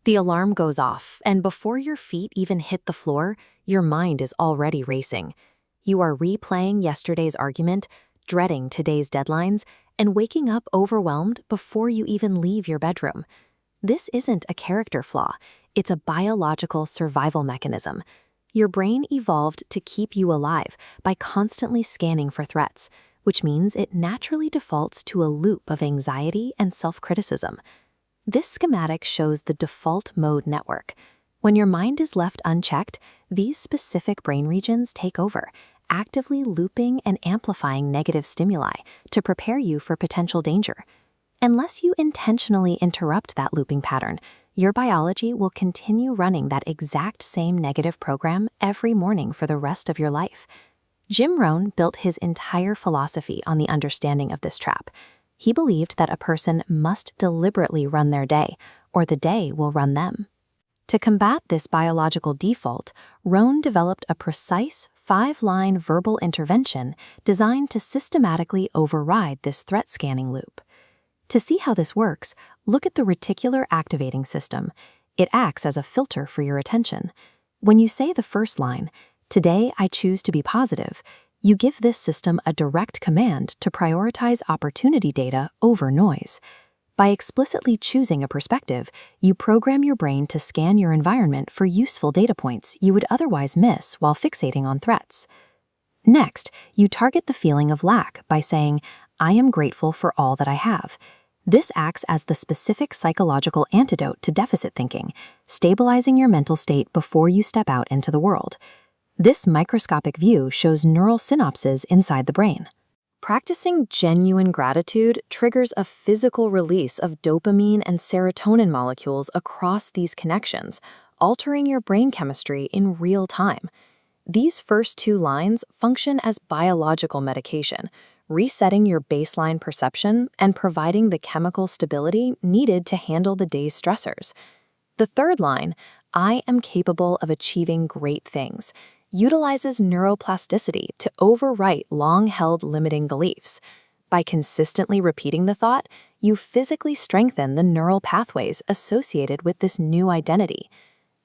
The alarm goes off, and before your feet even hit the floor, your mind is already racing. You are replaying yesterday's argument, dreading today's deadlines, and waking up overwhelmed before you even leave your bedroom. This isn't a character flaw, it's a biological survival mechanism. Your brain evolved to keep you alive by constantly scanning for threats, which means it naturally defaults to a loop of anxiety and self-criticism. This schematic shows the default mode network. When your mind is left unchecked, these specific brain regions take over, actively looping and amplifying negative stimuli to prepare you for potential danger. Unless you intentionally interrupt that looping pattern, your biology will continue running that exact same negative program every morning for the rest of your life. Jim Rohn built his entire philosophy on the understanding of this trap. He believed that a person must deliberately run their day, or the day will run them. To combat this biological default, Rohn developed a precise 5-line verbal intervention designed to systematically override this threat scanning loop. To see how this works, look at the reticular activating system. It acts as a filter for your attention. When you say the first line, "Today I choose to be positive," you give this system a direct command to prioritize opportunity data over noise. By explicitly choosing a perspective, you program your brain to scan your environment for useful data points you would otherwise miss while fixating on threats. Next, you target the feeling of lack by saying, "I am grateful for all that I have." This acts as the specific psychological antidote to deficit thinking, stabilizing your mental state before you step out into the world. This microscopic view shows neural synapses inside the brain. Practicing genuine gratitude triggers a physical release of dopamine and serotonin molecules across these connections, altering your brain chemistry in real time. These first 2 lines function as biological medication, resetting your baseline perception and providing the chemical stability needed to handle the day's stressors. The third line, "I am capable of achieving great things," utilizes neuroplasticity to overwrite long-held limiting beliefs. By consistently repeating the thought, you physically strengthen the neural pathways associated with this new identity.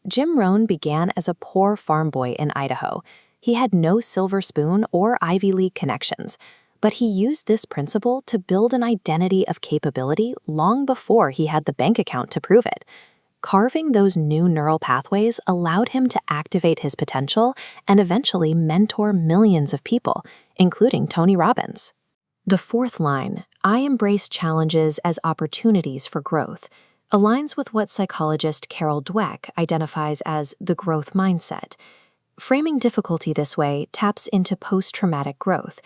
Jim Rohn began as a poor farm boy in Idaho. He had no silver spoon or Ivy League connections, but he used this principle to build an identity of capability long before he had the bank account to prove it. Carving those new neural pathways allowed him to activate his potential and eventually mentor millions of people, including Tony Robbins. The fourth line, "I embrace challenges as opportunities for growth," aligns with what psychologist Carol Dweck identifies as the growth mindset. Framing difficulty this way taps into post-traumatic growth.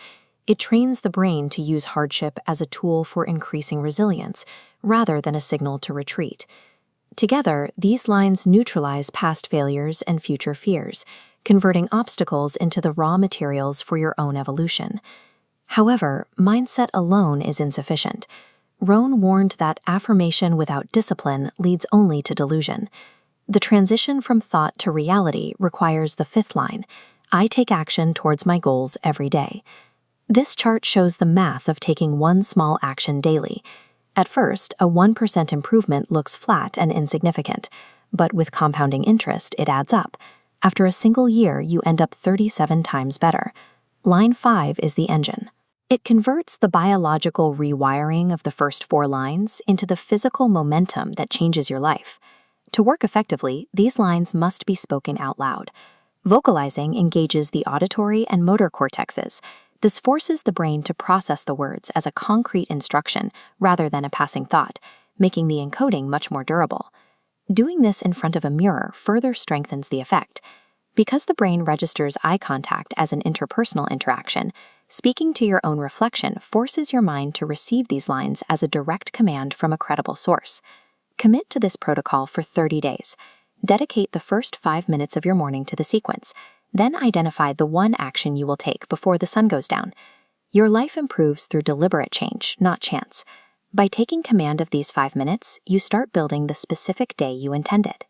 It trains the brain to use hardship as a tool for increasing resilience, rather than a signal to retreat. Together, these lines neutralize past failures and future fears, converting obstacles into the raw materials for your own evolution. However, mindset alone is insufficient. Rohn warned that affirmation without discipline leads only to delusion. The transition from thought to reality requires the 5th line, "I take action towards my goals every day." This chart shows the math of taking one small action daily. At first, a 1% improvement looks flat and insignificant, but with compounding interest, it adds up. After a single year, you end up 37 times better. Line 5 is the engine. It converts the biological rewiring of the first 4 lines into the physical momentum that changes your life. To work effectively, these lines must be spoken out loud. Vocalizing engages the auditory and motor cortexes. This forces the brain to process the words as a concrete instruction rather than a passing thought, making the encoding much more durable. Doing this in front of a mirror further strengthens the effect. Because the brain registers eye contact as an interpersonal interaction, speaking to your own reflection forces your mind to receive these lines as a direct command from a credible source. Commit to this protocol for 30 days. Dedicate the first 5 minutes of your morning to the sequence. Then identify the one action you will take before the sun goes down. Your life improves through deliberate change, not chance. By taking command of these 5 minutes, you start building the specific day you intended.